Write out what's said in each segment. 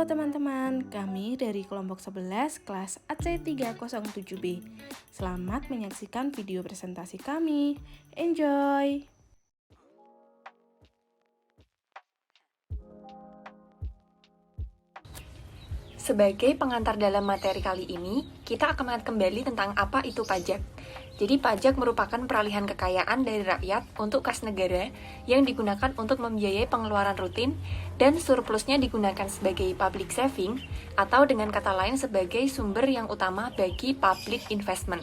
teman-teman, kami dari kelompok 11 kelas AC307B. Selamat menyaksikan video presentasi kami. Enjoy! Sebagai pengantar dalam materi kali ini, kita akan melihat kembali tentang apa itu pajak. Jadi pajak merupakan peralihan kekayaan dari rakyat untuk kas negara yang digunakan untuk membiayai pengeluaran rutin dan surplusnya digunakan sebagai public saving atau dengan kata lain sebagai sumber yang utama bagi public investment.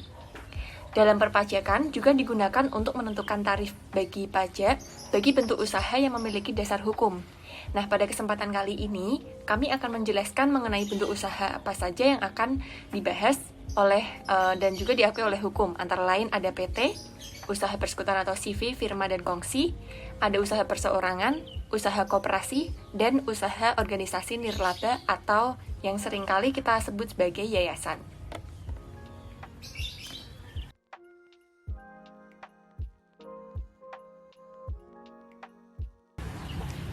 Dalam perpajakan juga digunakan untuk menentukan tarif bagi pajak bagi bentuk usaha yang memiliki dasar hukum. Nah, pada kesempatan kali ini, kami akan menjelaskan mengenai bentuk usaha apa saja yang akan dibahas oleh dan juga diakui oleh hukum. Antara lain ada PT, usaha persekutuan atau CV, firma dan kongsi, ada usaha perseorangan, usaha koperasi, dan usaha organisasi nirlaba atau yang seringkali kita sebut sebagai yayasan.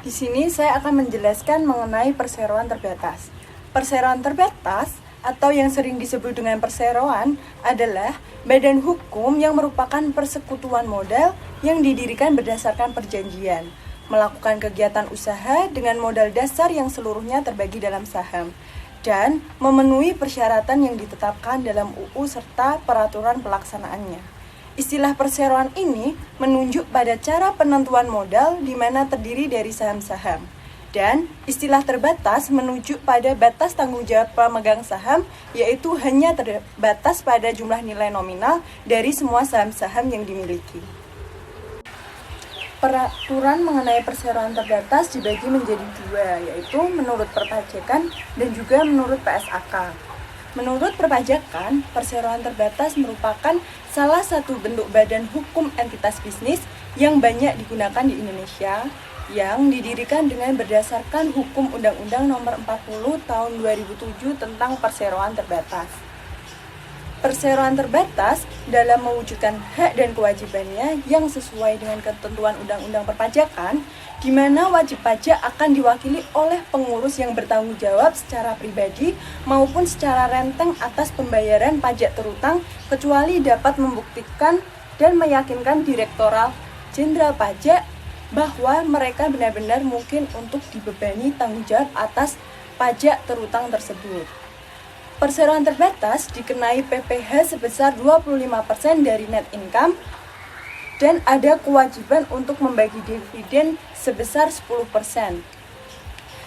Di sini saya akan menjelaskan mengenai perseroan terbatas. Perseroan terbatas atau yang sering disebut dengan perseroan adalah badan hukum yang merupakan persekutuan modal yang didirikan berdasarkan perjanjian, melakukan kegiatan usaha dengan modal dasar yang seluruhnya terbagi dalam saham, dan memenuhi persyaratan yang ditetapkan dalam UU serta peraturan pelaksanaannya. Istilah perseroan ini menunjuk pada cara penentuan modal di mana terdiri dari saham-saham. Dan istilah terbatas menunjuk pada batas tanggung jawab pemegang saham, yaitu hanya terbatas pada jumlah nilai nominal dari semua saham-saham yang dimiliki. Peraturan mengenai perseroan terbatas dibagi menjadi dua, yaitu menurut perpajakan dan juga menurut PSAK. Menurut perpajakan, perseroan terbatas merupakan salah satu bentuk badan hukum entitas bisnis yang banyak digunakan di Indonesia, yang didirikan dengan berdasarkan hukum Undang-Undang Nomor 40 Tahun 2007 tentang perseroan terbatas. Perseroan terbatas dalam mewujudkan hak dan kewajibannya yang sesuai dengan ketentuan Undang-Undang Perpajakan, di mana wajib pajak akan diwakili oleh pengurus yang bertanggung jawab secara pribadi maupun secara renteng atas pembayaran pajak terutang, kecuali dapat membuktikan dan meyakinkan Direktorat Jenderal Pajak bahwa mereka benar-benar mungkin untuk dibebani tanggung jawab atas pajak terutang tersebut. Perseroan terbatas dikenai PPh sebesar 25% dari net income dan ada kewajiban untuk membagi dividen sebesar 10%.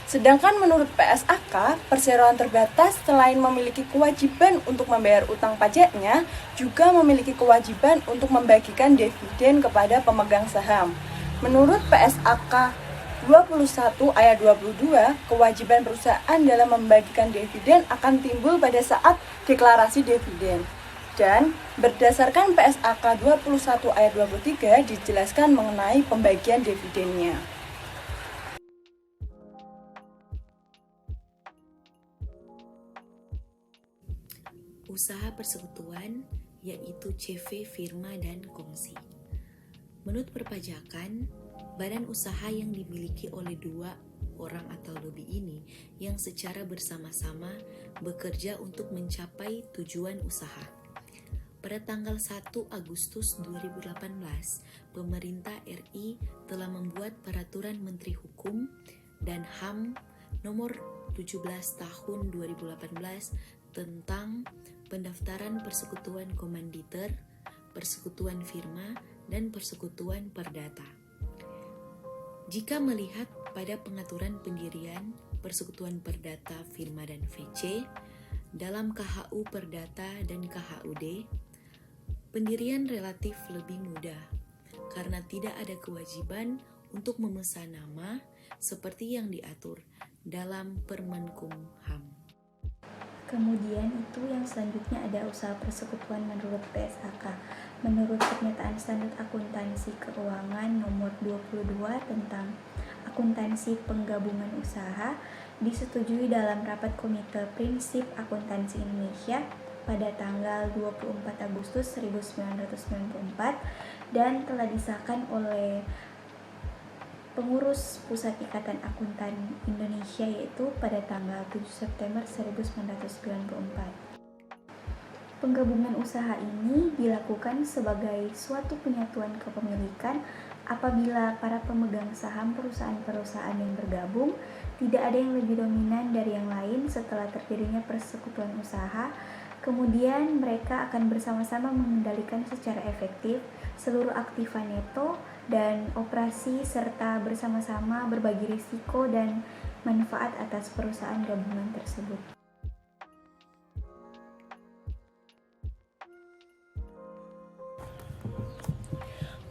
Sedangkan menurut PSAK, perseroan terbatas selain memiliki kewajiban untuk membayar utang pajaknya, juga memiliki kewajiban untuk membagikan dividen kepada pemegang saham. Menurut PSAK 21 ayat 22, kewajiban perusahaan dalam membagikan dividen akan timbul pada saat deklarasi dividen. Dan berdasarkan PSAK 21 ayat 23 dijelaskan mengenai pembagian dividennya. Usaha persekutuan yaitu CV, firma, dan kongsi. Menurut perpajakan, badan usaha yang dimiliki oleh dua orang atau lebih ini yang secara bersama-sama bekerja untuk mencapai tujuan usaha. Pada tanggal 1 Agustus 2018, pemerintah RI telah membuat Peraturan Menteri Hukum dan HAM nomor 17 tahun 2018 tentang pendaftaran persekutuan komanditer, persekutuan firma, dan persekutuan perdata. Jika melihat pada pengaturan pendirian persekutuan perdata, firma, dan VC dalam KHU Perdata dan KHUD, pendirian relatif lebih mudah karena tidak ada kewajiban untuk memesan nama seperti yang diatur dalam Permenkumham. Kemudian itu yang selanjutnya ada usaha persekutuan menurut PSAK. Menurut Pernyataan Standar Akuntansi Keuangan nomor 22 tentang akuntansi penggabungan usaha, disetujui dalam rapat Komite Prinsip Akuntansi Indonesia pada tanggal 24 Agustus 1994 dan telah disahkan oleh pengurus Pusat Ikatan Akuntan Indonesia, yaitu pada tanggal 7 September 1994. Penggabungan usaha ini dilakukan sebagai suatu penyatuan kepemilikan apabila para pemegang saham perusahaan-perusahaan yang bergabung tidak ada yang lebih dominan dari yang lain setelah terjadinya persekutuan usaha. Kemudian mereka akan bersama-sama mengendalikan secara efektif seluruh aktiva neto dan operasi serta bersama-sama berbagi risiko dan manfaat atas perusahaan gabungan tersebut.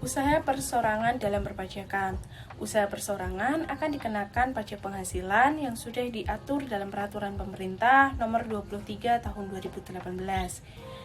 Usaha perseorangan dalam perpajakan. Usaha perseorangan akan dikenakan pajak penghasilan yang sudah diatur dalam Peraturan Pemerintah Nomor 23 Tahun 2018,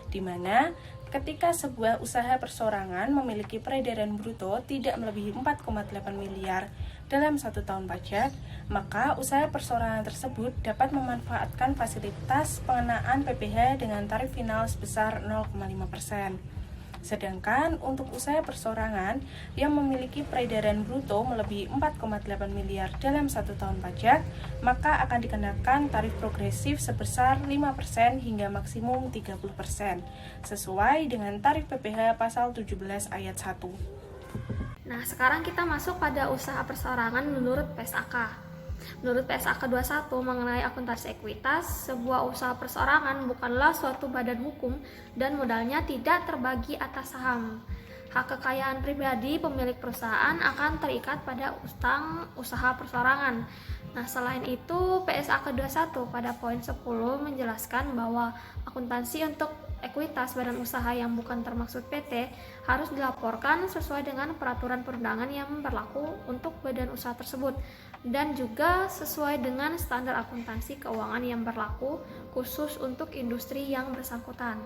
di mana ketika sebuah usaha perseorangan memiliki peredaran bruto tidak melebihi 4,8 miliar dalam 1 tahun pajak, maka usaha perseorangan tersebut dapat memanfaatkan fasilitas pengenaan PPh dengan tarif final sebesar 0,5%. Sedangkan untuk usaha perseorangan yang memiliki peredaran bruto melebihi 4,8 miliar dalam 1 tahun pajak, maka akan dikenakan tarif progresif sebesar 5% hingga maksimum 30%, sesuai dengan tarif PPh pasal 17 ayat 1. Nah, sekarang kita masuk pada usaha perseorangan menurut PSAK. Menurut PSAK 21 mengenai akuntansi ekuitas, sebuah usaha perseorangan bukanlah suatu badan hukum dan modalnya tidak terbagi atas saham. Hak kekayaan pribadi pemilik perusahaan akan terikat pada utang usaha perseorangan. Nah, selain itu, PSAK 21 pada poin 10 menjelaskan bahwa akuntansi untuk ekuitas badan usaha yang bukan termaksud PT harus dilaporkan sesuai dengan peraturan perundangan yang berlaku untuk badan usaha tersebut dan juga sesuai dengan standar akuntansi keuangan yang berlaku khusus untuk industri yang bersangkutan.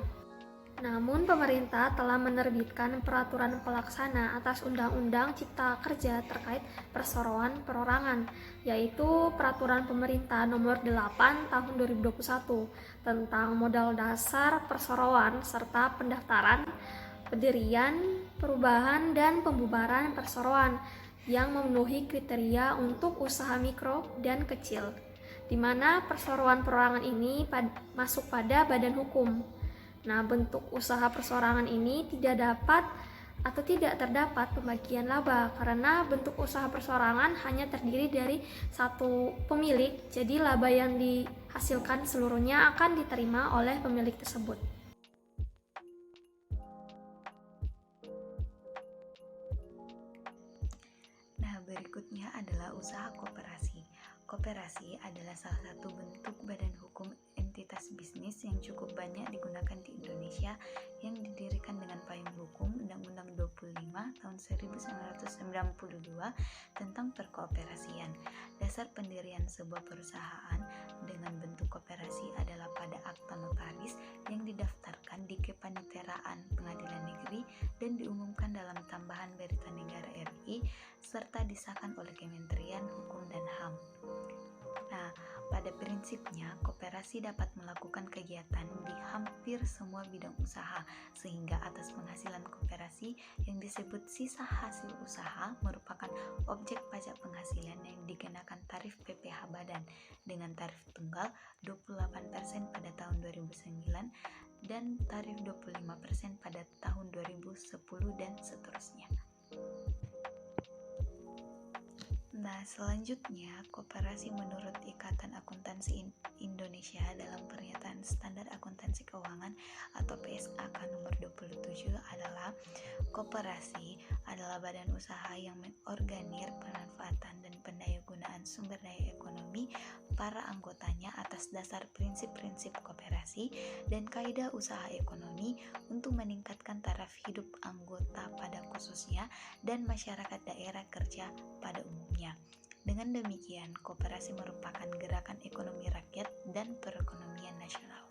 Namun, pemerintah telah menerbitkan peraturan pelaksana atas Undang-Undang Cipta Kerja terkait perseroan perorangan, yaitu Peraturan Pemerintah Nomor 8 Tahun 2021 tentang modal dasar perseroan serta pendaftaran, pendirian, perubahan, dan pembubaran perseroan yang memenuhi kriteria untuk usaha mikro dan kecil, di mana perseroan perorangan ini masuk pada badan hukum. Nah, bentuk usaha perseorangan ini tidak terdapat pembagian laba karena bentuk usaha perseorangan hanya terdiri dari satu pemilik, jadi laba yang dihasilkan seluruhnya akan diterima oleh pemilik tersebut. Nah, berikutnya adalah usaha koperasi. Koperasi adalah salah satu bentuk badan hukum entitas bisnis yang cukup banyak digunakan di Indonesia yang didirikan dengan payung hukum Undang-Undang 25 tahun 1992 tentang perkooperasian. Dasar pendirian sebuah perusahaan dengan bentuk koperasi adalah pada akta notaris yang didaftarkan di Kepaniteraan Pengadilan Negeri dan diumumkan dalam Tambahan Berita Negara RI serta disahkan oleh Kementerian Hukum dan HAM. Nah, pada prinsipnya, koperasi dapat melakukan kegiatan di hampir semua bidang usaha, sehingga atas penghasilan koperasi yang disebut sisa hasil usaha merupakan objek pajak penghasilan yang dikenakan tarif PPh badan dengan tarif tunggal 28% pada tahun 2009 dan tarif 25% pada tahun 2010 dan seterusnya. Nah, selanjutnya, koperasi menurut Ikatan Akuntansi Indonesia dalam Pernyataan Standar Akuntansi Keuangan atau PSAK nomor 27 adalah koperasi adalah badan usaha yang mengorganir pemanfaatan dan pendayagunaan sumber daya ekonomi para anggotanya atas dasar prinsip-prinsip koperasi dan kaidah usaha ekonomi untuk meningkatkan taraf hidup anggota pada khususnya dan masyarakat daerah kerja pada umumnya. Dengan demikian, koperasi merupakan gerakan ekonomi rakyat dan perekonomian nasional.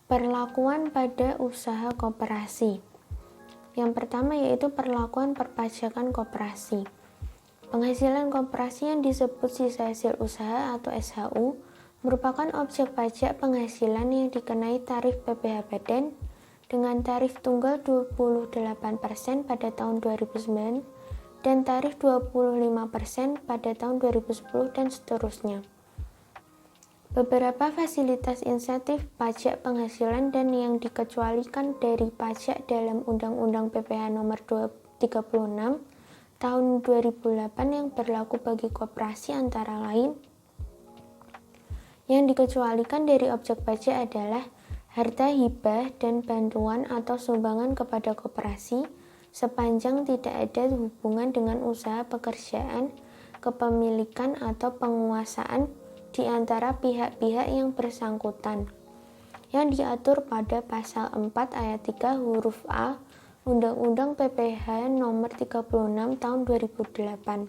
Perlakuan pada usaha koperasi. Yang pertama yaitu perlakuan perpajakan koperasi. Penghasilan koperasi yang disebut sisa hasil usaha atau SHU merupakan objek pajak penghasilan yang dikenai tarif PPh badan dengan tarif tunggal 28% pada tahun 2009 dan tarif 25% pada tahun 2010 dan seterusnya. Beberapa fasilitas insentif pajak penghasilan dan yang dikecualikan dari pajak dalam Undang-Undang PPh Nomor 36 Tahun 2008 yang berlaku bagi koperasi antara lain. Yang dikecualikan dari objek pajak adalah harta hibah dan bantuan atau sumbangan kepada koperasi sepanjang tidak ada hubungan dengan usaha pekerjaan, kepemilikan atau penguasaan di antara pihak-pihak yang bersangkutan, yang diatur pada pasal 4 ayat 3 huruf A Undang-Undang PPh Nomor 36 Tahun 2008.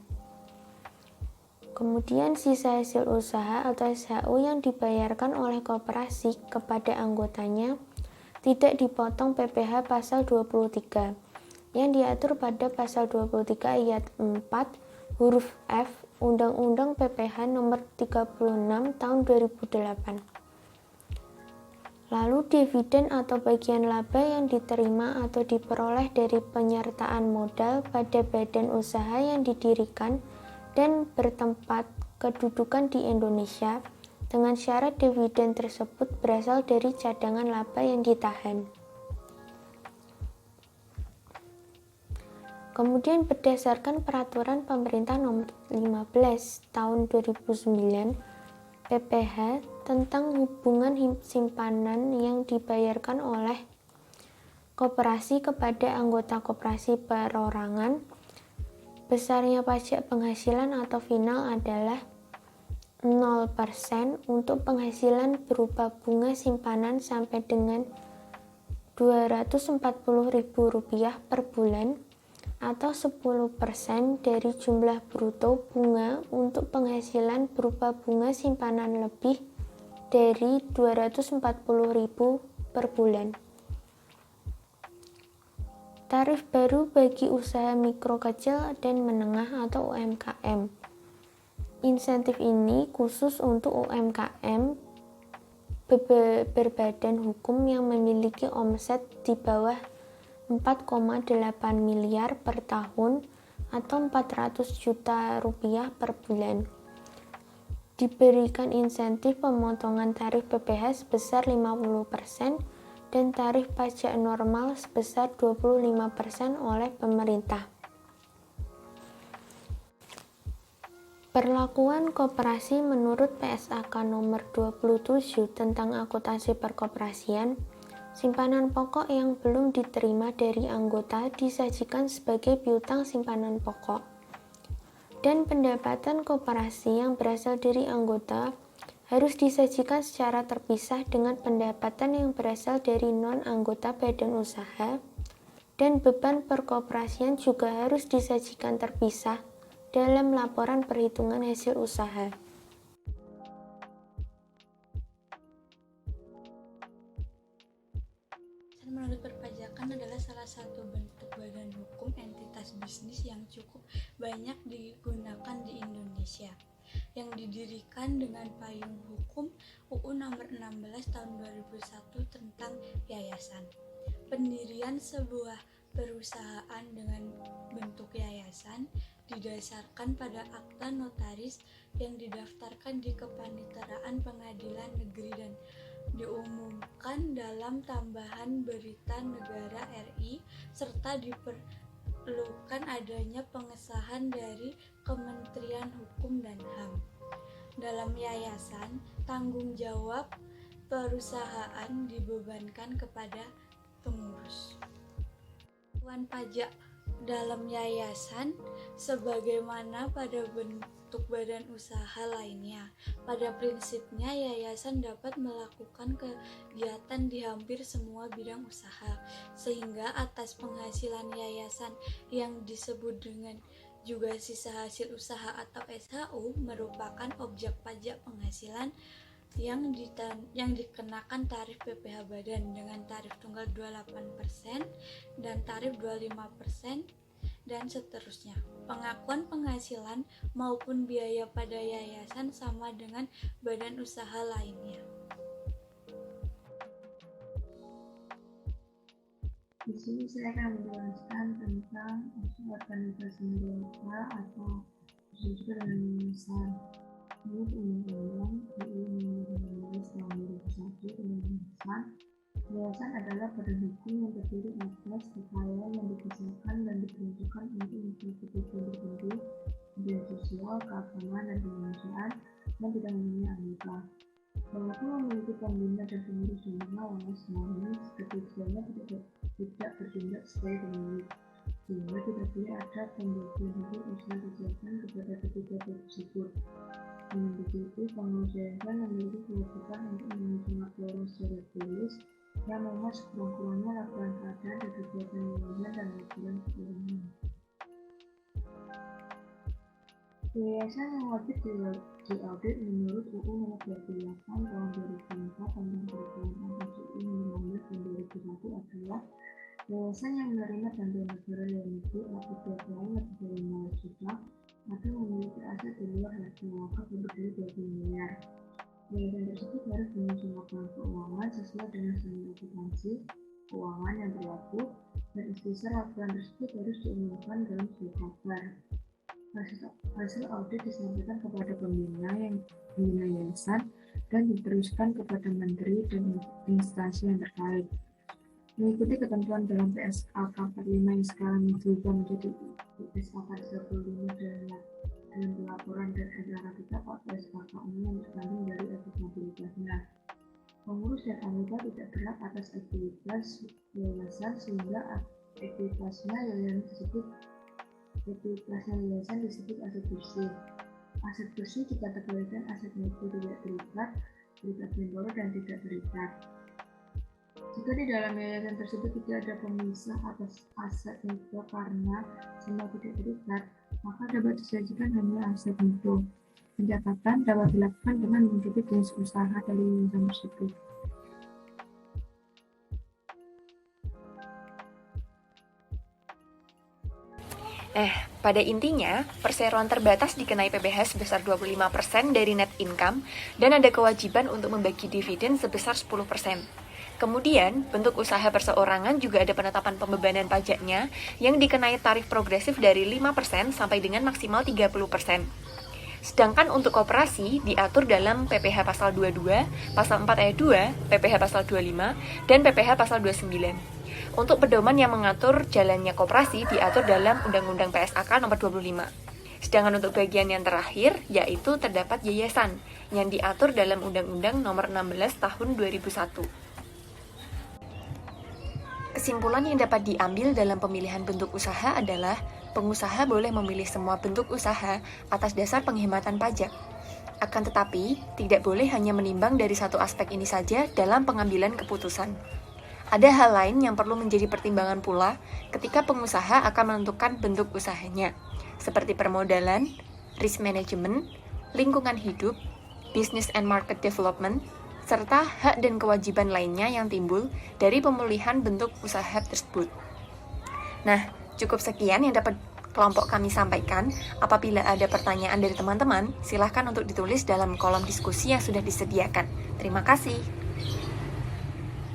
Kemudian sisa hasil usaha atau SHU yang dibayarkan oleh koperasi kepada anggotanya tidak dipotong PPh pasal 23 yang diatur pada pasal 23 ayat 4 huruf F Undang-Undang PPh Nomor 36 Tahun 2008. Lalu dividen atau bagian laba yang diterima atau diperoleh dari penyertaan modal pada badan usaha yang didirikan dan bertempat kedudukan di Indonesia dengan syarat dividen tersebut berasal dari cadangan laba yang ditahan. Kemudian berdasarkan peraturan pemerintah nomor 15 tahun 2009 PPh tentang hubungan simpanan yang dibayarkan oleh koperasi kepada anggota koperasi perorangan, besarnya pajak penghasilan atau final adalah 0% untuk penghasilan berupa bunga simpanan sampai dengan Rp240.000 per bulan atau 10% dari jumlah bruto bunga untuk penghasilan berupa bunga simpanan lebih dari Rp240.000 per bulan. Tarif baru bagi usaha mikro kecil dan menengah atau UMKM. Insentif ini khusus untuk UMKM berbadan hukum yang memiliki omset di bawah 4,8 miliar per tahun atau 400 juta rupiah per bulan. Diberikan insentif pemotongan tarif PPh sebesar 50% dan tarif pajak normal sebesar 25% oleh pemerintah. Perlakuan koperasi menurut PSAK nomor 27 tentang akuntansi perkoperasian, simpanan pokok yang belum diterima dari anggota disajikan sebagai piutang simpanan pokok. Dan pendapatan koperasi yang berasal dari anggota harus disajikan secara terpisah dengan pendapatan yang berasal dari non-anggota badan usaha, dan beban perkoperasian juga harus disajikan terpisah dalam laporan perhitungan hasil usaha. Menurut perpajakan adalah salah satu bentuk badan hukum entitas bisnis yang cukup banyak digunakan di Indonesia, yang didirikan dengan payung hukum UU Nomor 16 Tahun 2001 tentang yayasan. Pendirian sebuah perusahaan dengan bentuk yayasan didasarkan pada akta notaris yang didaftarkan di Kepaniteraan Pengadilan Negeri dan diumumkan dalam tambahan berita negara RI, serta diperlukan adanya pengesahan dari Kementerian Hukum dan HAM. Dalam yayasan, tanggung jawab perusahaan dibebankan kepada pengurus. Tuan pajak dalam yayasan sebagaimana pada bentuk badan usaha lainnya. Pada prinsipnya, yayasan dapat melakukan kegiatan di hampir semua bidang usaha, sehingga atas penghasilan yayasan yang disebut dengan juga sisa hasil usaha atau SHU merupakan objek pajak penghasilan yang dikenakan tarif PPh badan dengan tarif tunggal 28% dan tarif 25% dan seterusnya. Pengakuan penghasilan maupun biaya pada yayasan sama dengan badan usaha lainnya. Di sini saya akan menjelaskan tentang organisasi negara atau juga dengan yayasan. Menurut Undang-Undang UU Nomor 15 Tahun 2001 tentang yayasan adalah badan hukum yang terdiri atas kekayaan yang dikisahkan dan diperuntukkan untuk mencapai tujuan tertentu, kemudian sosial, keagamaan, dan kemanusiaan, dan tidak mempunyai anggota. Walaupun memiliki pembina dan pengurus yang pengawas, namun ketujuannya tidak bertindak sesuai dengan baik, sehingga tidak boleh ada pembagian hukum usaha kegiatan kepada ketiga pihak tersebut. Dengan begitu, pengurus yayasan memiliki kewajiban untuk memenuhi laporan secara tulis yang memuat sekurang-kurangnya laporan keadaan dan kegiatan yayasan dan laporan keuangan. Yayasan yang wajib diaudit menurut UU Nomor 28 Tahun 2004 tentang perubahan atas UU Nomor 15 Tahun 2001 adalah yayasan yang menerima bantuan negara luar negeri atau BPN lebih dari 5 juta atau memiliki aset di luar harga wakaf lebih dari 20 miliar. Yayasan tersebut harus mengisi laporan keuangan sesuai dengan standar akuntansi keuangan yang berlaku, dan ikhtisar laporan tersebut harus diumumkan dalam surat kabar. Hasil audit disampaikan kepada pembina yayasan dan diteruskan kepada menteri dan instansi yang terkait. Mengikuti ketentuan dalam PSAK 45 yang sekarang berubah menjadi PSAK 35 dalam pelaporan dan edaran tetap PSAK umum yang tergantung dari akuntabilitasnya. Pengurus dan anggota tidak berhak atas aktivitas yayasan sehingga aktivitasnya yayasan disebut aset bersih. Aset bersih dikategorikan aset mikro tidak terikat, terikat temporer, dan tidak terikat. Jika di dalam yayasan tersebut tidak ada pemisah atas aset mikro karena semua tidak terikat, maka dapat disajikan hanya aset mikro. Pencatatan dapat dilakukan dengan mengikuti jenis usaha dari yayasan tersebut. Pada intinya, perseroan terbatas dikenai PPh sebesar 25% dari net income dan ada kewajiban untuk membagi dividen sebesar 10%. Kemudian, bentuk usaha perseorangan juga ada penetapan pembebanan pajaknya yang dikenai tarif progresif dari 5% sampai dengan maksimal 30%. Sedangkan untuk koperasi diatur dalam PPh pasal 22, pasal 4 ayat 2, PPh pasal 25, dan PPh pasal 29. Untuk pedoman yang mengatur jalannya koperasi diatur dalam Undang-Undang PSAK nomor 25. Sedangkan untuk bagian yang terakhir, yaitu terdapat yayasan, yang diatur dalam Undang-Undang nomor 16 tahun 2001. Kesimpulan yang dapat diambil dalam pemilihan bentuk usaha adalah pengusaha boleh memilih semua bentuk usaha atas dasar penghematan pajak. Akan tetapi, tidak boleh hanya menimbang dari satu aspek ini saja dalam pengambilan keputusan. Ada hal lain yang perlu menjadi pertimbangan pula ketika pengusaha akan menentukan bentuk usahanya, seperti permodalan, risk management, lingkungan hidup, business and market development, serta hak dan kewajiban lainnya yang timbul dari pemulihan bentuk usaha tersebut. Nah, cukup sekian yang dapat kelompok kami sampaikan. Apabila ada pertanyaan dari teman-teman, silahkan untuk ditulis dalam kolom diskusi yang sudah disediakan. Terima kasih.